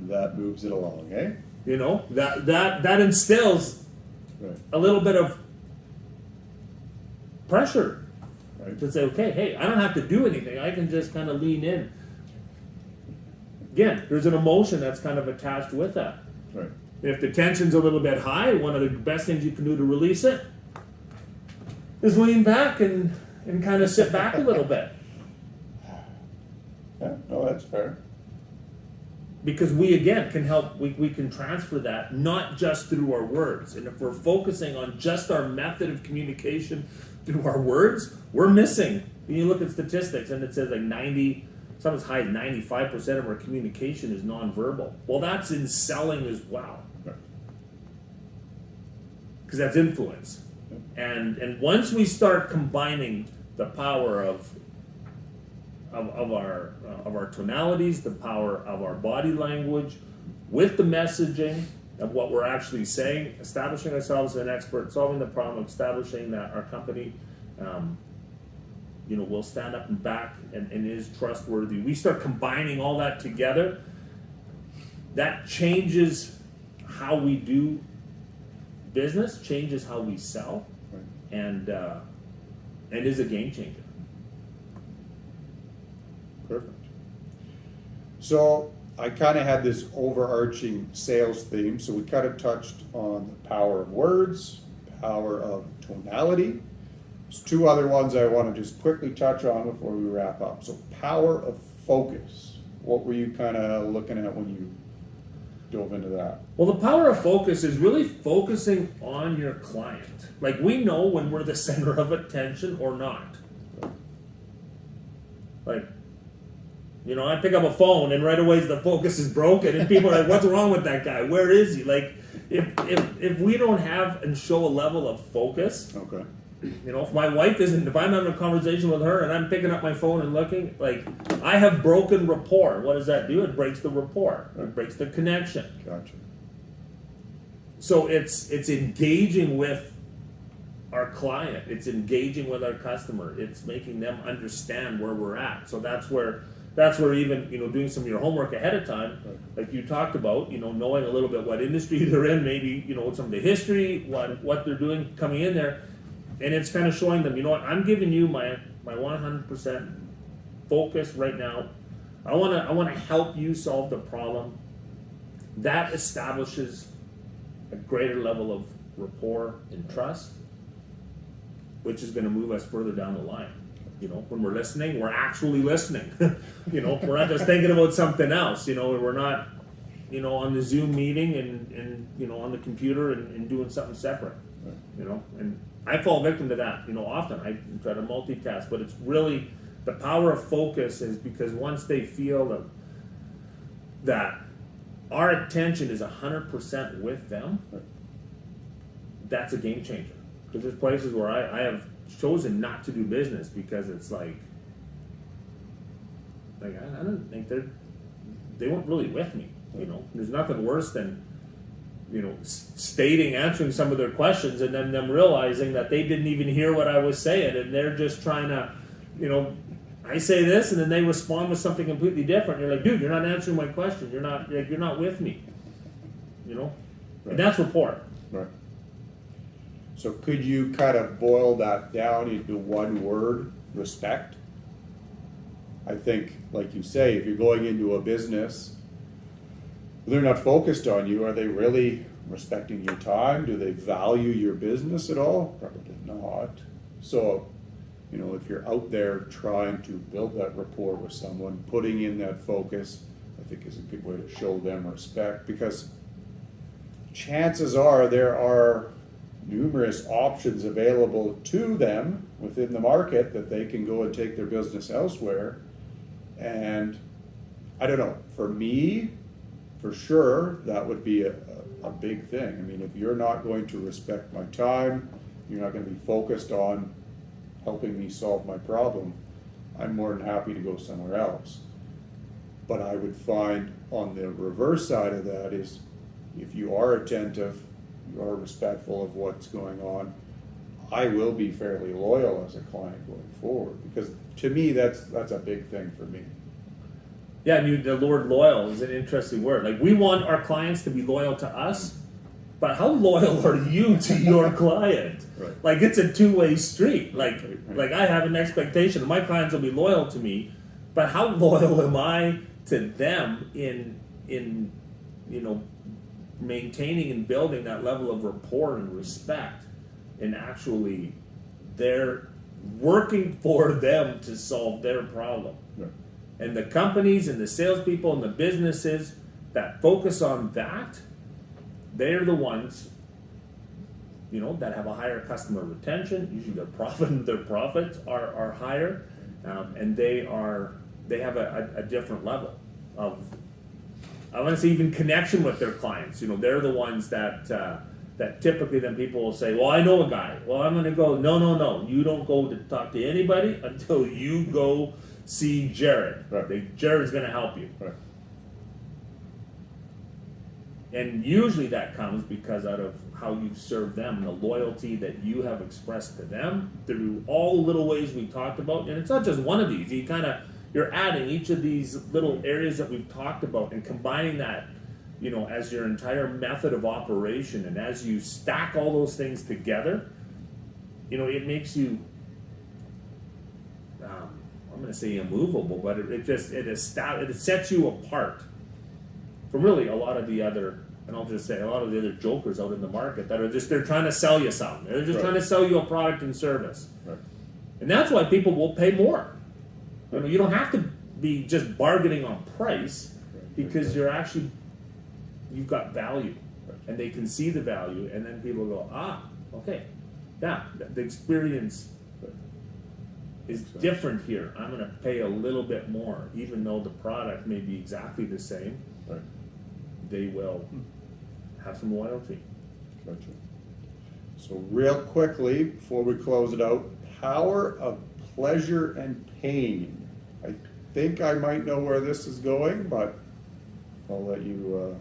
That moves it along, eh? That instills Right. a little bit of pressure. Right. To say, okay, hey, I don't have to do anything. I can just kind of lean in. Again, there's an emotion that's kind of attached with that. Right. If the tension's a little bit high, one of the best things you can do to release it is lean back and kind of sit back a little bit. Yeah, no, that's fair. Because we, again, can help, we can transfer that not just through our words. And if we're focusing on just our method of communication through our words, we're missing. When you look at statistics and it says like some as high as 95% of our communication is nonverbal. Well, that's in selling as well. Right. Because that's influence. And once we start combining the power of our tonalities, the power of our body language, with the messaging of what we're actually saying, establishing ourselves as an expert, solving the problem, establishing that our company, will stand up and back and is trustworthy. We start combining all that together. That changes how we do business, changes how we sell, Right. and is a game changer. Perfect. So I kind of had this overarching sales theme. So we kind of touched on the power of words, power of tonality. There's two other ones I want to just quickly touch on before we wrap up. So power of focus. What were you kind of looking at when you dove into that? Well, the power of focus is really focusing on your client. Like, we know when we're the center of attention or not. Like, You know, I pick up a phone and right away the focus is broken, and people are like, "What's wrong with that guy? Where is he?" Like, if we don't have and show a level of focus, Okay. you know, if my wife isn't, if I'm having a conversation with her and I'm picking up my phone and looking, like, I have broken rapport. What does that do? It breaks the rapport. It breaks the connection. Gotcha. So it's engaging with our client. It's engaging with our customer. It's making them understand where we're at. So that's where even, you know, doing some of your homework ahead of time, like you talked about, you know, knowing a little bit what industry they're in, maybe, you know, some of the history, what they're doing coming in there, and it's kind of showing them, you know what, I'm giving you my 100% focus right now. I want to help you solve the problem. That establishes a greater level of rapport and trust, which is going to move us further down the line. You know, when we're listening, we're actually listening. You know, we're not just thinking about something else. You know, we're not, you know, on the Zoom meeting and you know, on the computer and doing something separate. You know, and I fall victim to that. You know, often I try to multitask, but it's really the power of focus is because once they feel that our attention is 100% with them, that's a game changer. Because there's places where I have chosen not to do business because it's like I don't think they weren't really with me. You know, there's nothing worse than, you know, answering some of their questions and then them realizing that they didn't even hear what I was saying and they're just trying to, you know, I say this and then they respond with something completely different. You're like, dude, you're not answering my question. You're not with me. You know, and that's rapport. Right. So could you kind of boil that down into one word, respect? I think, like you say, if you're going into a business, they're not focused on you. Are they really respecting your time? Do they value your business at all? Probably not. So, you know, if you're out there trying to build that rapport with someone, putting in that focus, I think is a good way to show them respect, because chances are there are numerous options available to them within the market that they can go and take their business elsewhere. And I don't know, for me, for sure, that would be a big thing. I mean, if you're not going to respect my time, you're not going to be focused on helping me solve my problem, I'm more than happy to go somewhere else. But I would find on the reverse side of that is, if you are attentive, you are respectful of what's going on, I will be fairly loyal as a client going forward, because to me that's a big thing for me. Yeah, and the word loyal is an interesting word. Like, we want our clients to be loyal to us, but how loyal are you to your client? Right. Like, it's a two-way street. Like, Right. like I have an expectation that my clients will be loyal to me, but how loyal am I to them in you know, maintaining and building that level of rapport and respect, and actually they're working for them to solve their problem. Right. And the companies and the salespeople and the businesses that focus on that, they're the ones, you know, that have a higher customer retention. Usually their profits are higher, and they have a different level of, I want to say, even connection with their clients. You know, they're the ones that typically then people will say, well, I know a guy. Well, I'm going to go, no. You don't go to talk to anybody until you go see Jared. Right. Jared's going to help you. Right. And usually that comes because out of how you've served them, the loyalty that you have expressed to them through all the little ways we talked about. And it's not just one of these. You're adding each of these little areas that we've talked about and combining that, you know, as your entire method of operation. And as you stack all those things together, you know, it makes you, I'm going to say immovable, but it sets you apart from really a lot of the other, and I'll just say a lot of the other jokers out in the market that are just, they're trying to sell you something. They're just Right. trying to sell you a product and service. Right. And that's why people will pay more. You know, you don't have to be just bargaining on price, because you've got value, and they can see the value, and then people go, okay, yeah, the experience is Makes sense. different here. I'm going to pay a little bit more, even though the product may be exactly the same. Right, They will have some loyalty. gotcha. So real quickly, before we close it out, power of pleasure and pain. I think I might know where this is going, but I'll let you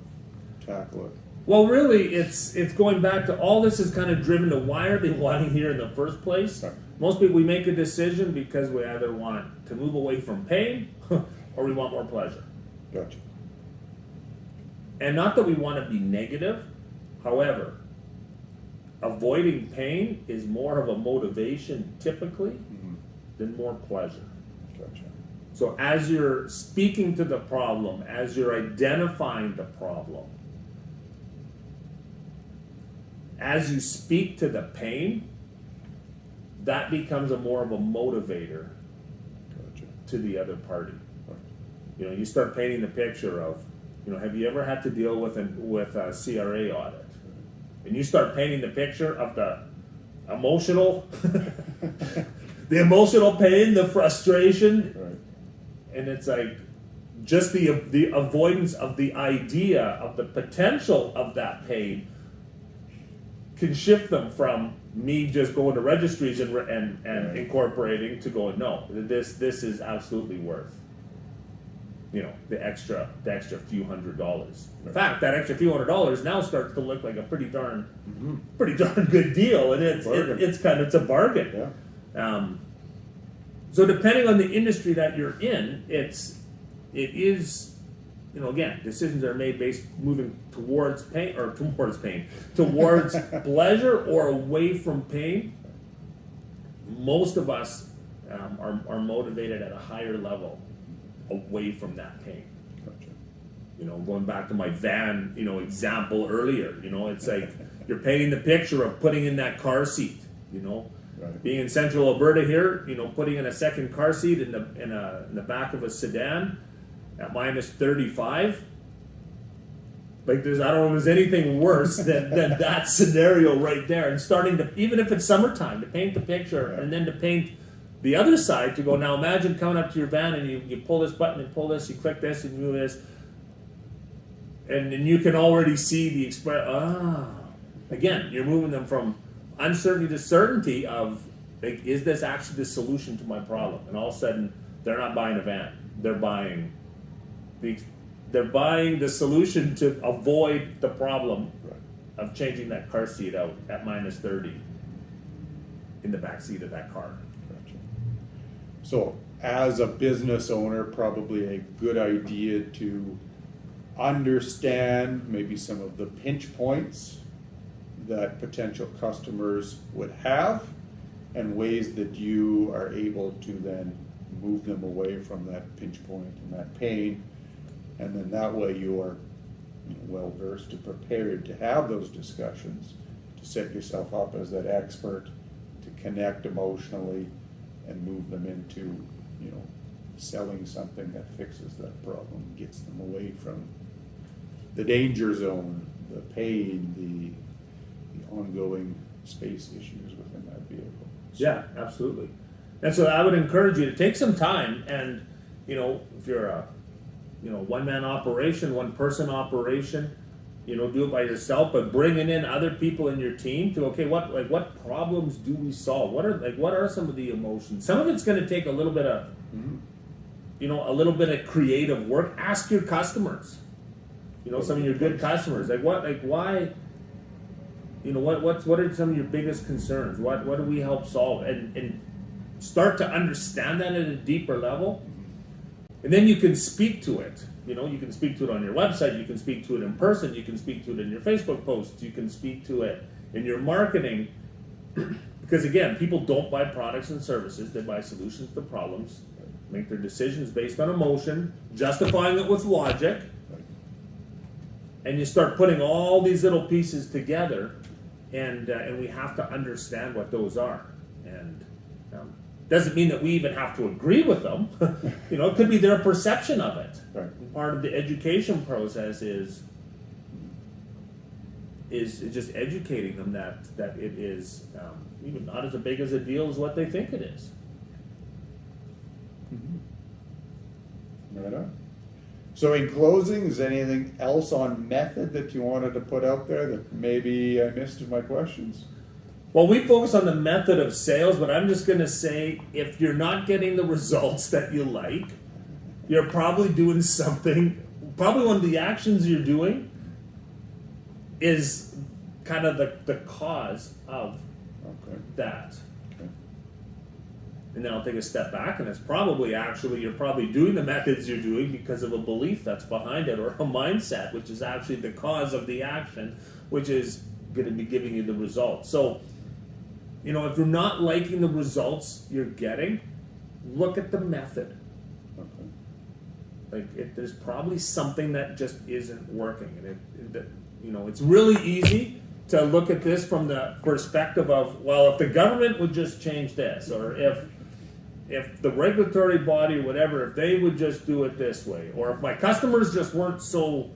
tackle it. Well, really, it's going back to all this is kind of driven to why are they wanting here in the first place? Right. Most people, we make a decision because we either want to move away from pain or we want more pleasure. Gotcha. And not that we want to be negative, however, avoiding pain is more of a motivation typically than more pleasure. Gotcha. So as you're speaking to the problem, as you're identifying the problem, as you speak to the pain, that becomes a more of a motivator Gotcha. to the other party. Right. You know, you start painting the picture of, you know, have you ever had to deal with a CRA audit? And you start painting the picture of the emotional, the emotional pain, the frustration, Right. and it's like just the avoidance of the idea of the potential of that pain can shift them from me just going to registries and Right. incorporating to going, no, this is absolutely worth, you know, the extra few $100s. In fact, that extra few $100s now starts to look like a pretty darn good deal, and it's a bargain. Yeah. So depending on the industry that you're in, it is, you know, again, decisions are made based moving towards pleasure or away from pain. Most of us are motivated at a higher level away from that pain. Gotcha. You know, going back to my van, you know, example earlier, you know, it's like you're painting the picture of putting in that car seat, you know. Right. Being in central Alberta here, you know, putting in a second car seat in the back of a sedan at minus 35. Like I don't know if there's anything worse than that scenario right there. And starting to, even if it's summertime, to paint the picture and then to paint the other side to go, now imagine coming up to your van and you pull this button and pull this, you click this and move this. And you can already see the again, you're moving them from uncertainty to certainty of, like, is this actually the solution to my problem? And all of a sudden, they're not buying a van. They're buying the solution to avoid the problem of changing that car seat out at minus 30 in the back seat of that car. Gotcha. So, as a business owner, probably a good idea to understand maybe some of the pinch points that potential customers would have and ways that you are able to then move them away from that pinch point and that pain. And then that way you are, you know, well versed and prepared to have those discussions, to set yourself up as that expert, to connect emotionally and move them into, you know, selling something that fixes that problem, gets them away from the danger zone, the pain, the ongoing space issues within that vehicle. Yeah, absolutely. And so I would encourage you to take some time and, you know, if you're a, you know, one-man operation, one-person operation, you know, do it by yourself, but bringing in other people in your team to, okay, what problems do we solve? What are some of the emotions? Some of it's going to take a little bit of, you know, a little bit of creative work. Ask your customers, you know, some of your good customers, why, you know, what are some of your biggest concerns? What do we help solve? And start to understand that at a deeper level. And then you can speak to it. You know, you can speak to it on your website, you can speak to it in person, you can speak to it in your Facebook posts, you can speak to it in your marketing. Because again, people don't buy products and services, they buy solutions to problems, make their decisions based on emotion, justifying it with logic. And you start putting all these little pieces together, and we have to understand what those are. And doesn't mean that we even have to agree with them. You know, it could be their perception of it. Right. Part of the education process is just educating them that it is even not as big as a deal as what they think it is. Right on. So in closing, is there anything else on method that you wanted to put out there that maybe I missed in my questions? Well, we focus on the method of sales, but I'm just going to say if you're not getting the results that you like, you're probably doing something, probably one of the actions you're doing is kind of the cause of Okay. that. Okay. And then I'll take a step back, and it's probably actually, you're probably doing the methods you're doing because of a belief that's behind it, or a mindset, which is actually the cause of the action, which is going to be giving you the results. So, you know, if you're not liking the results you're getting, look at the method. Okay. Like, there's probably something that just isn't working, and you know, it's really easy to look at this from the perspective of, well, if the government would just change this, or if the regulatory body or whatever, if they would just do it this way, or if my customers just weren't so,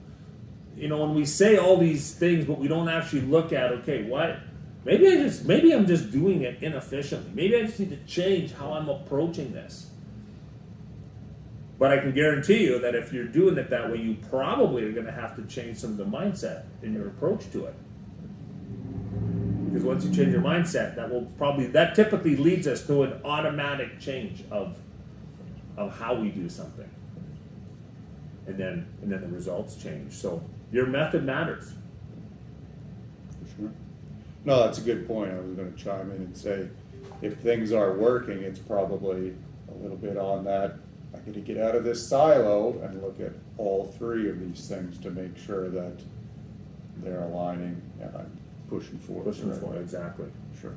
you know, when we say all these things, but we don't actually look at, okay, what? Maybe I'm just doing it inefficiently. Maybe I just need to change how I'm approaching this. But I can guarantee you that if you're doing it that way, you probably are going to have to change some of the mindset in your approach to it. Because once you change your mindset, that typically leads us to an automatic change of how we do something. And then the results change. So your method matters. For sure. No, that's a good point. I was going to chime in and say, if things are working, it's probably a little bit on that. I got to get out of this silo and look at all three of these things to make sure that they're aligning and I'm pushing forward. Exactly. Sure.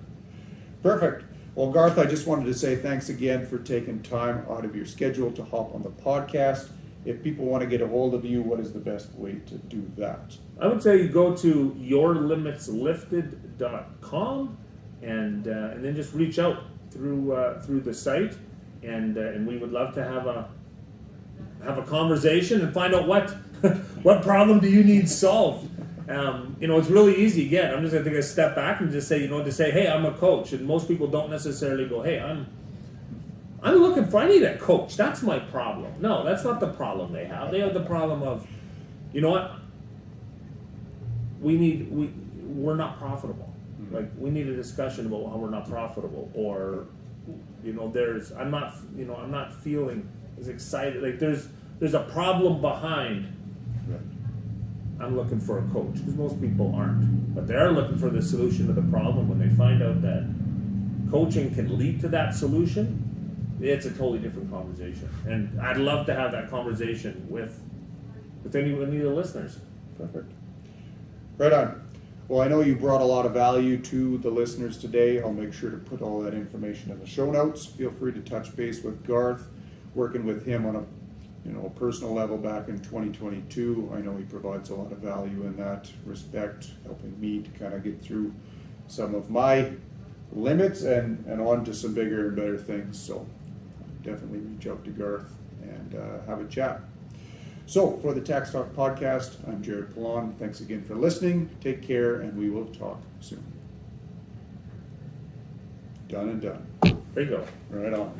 Perfect. Well, Garth, I just wanted to say thanks again for taking time out of your schedule to hop on the podcast. If people want to get a hold of you, what is the best way to do that? I would say you go to yourlimitslifted.com and then just reach out through the site, and we would love to have a conversation and find out what what problem do you need solved. You know, it's really easy. Again, I'm just going to take a step back and just say, hey, I'm a coach, and most people don't necessarily go, hey, I need a coach. That's my problem. No, that's not the problem they have. They have the problem of, you know what? We're not profitable. Mm-hmm. Like, we need a discussion about how we're not profitable, or, you know, I'm not feeling as excited. Like, there's a problem behind. Right. I'm looking for a coach, because most people aren't, but they are looking for the solution to the problem. When they find out that coaching can lead to that solution, it's a totally different conversation. And I'd love to have that conversation with any of the listeners. Perfect. Right on. Well, I know you brought a lot of value to the listeners today. I'll make sure to put all that information in the show notes. Feel free to touch base with Garth, working with him on a personal level back in 2022. I know he provides a lot of value in that respect, helping me to kind of get through some of my limits and on to some bigger and better things. So definitely reach out to Garth and have a chat. So for the Tax Talk Podcast, I'm Jared Pallon. Thanks again for listening. Take care, and we will talk soon. Done and done. There you go. Right on.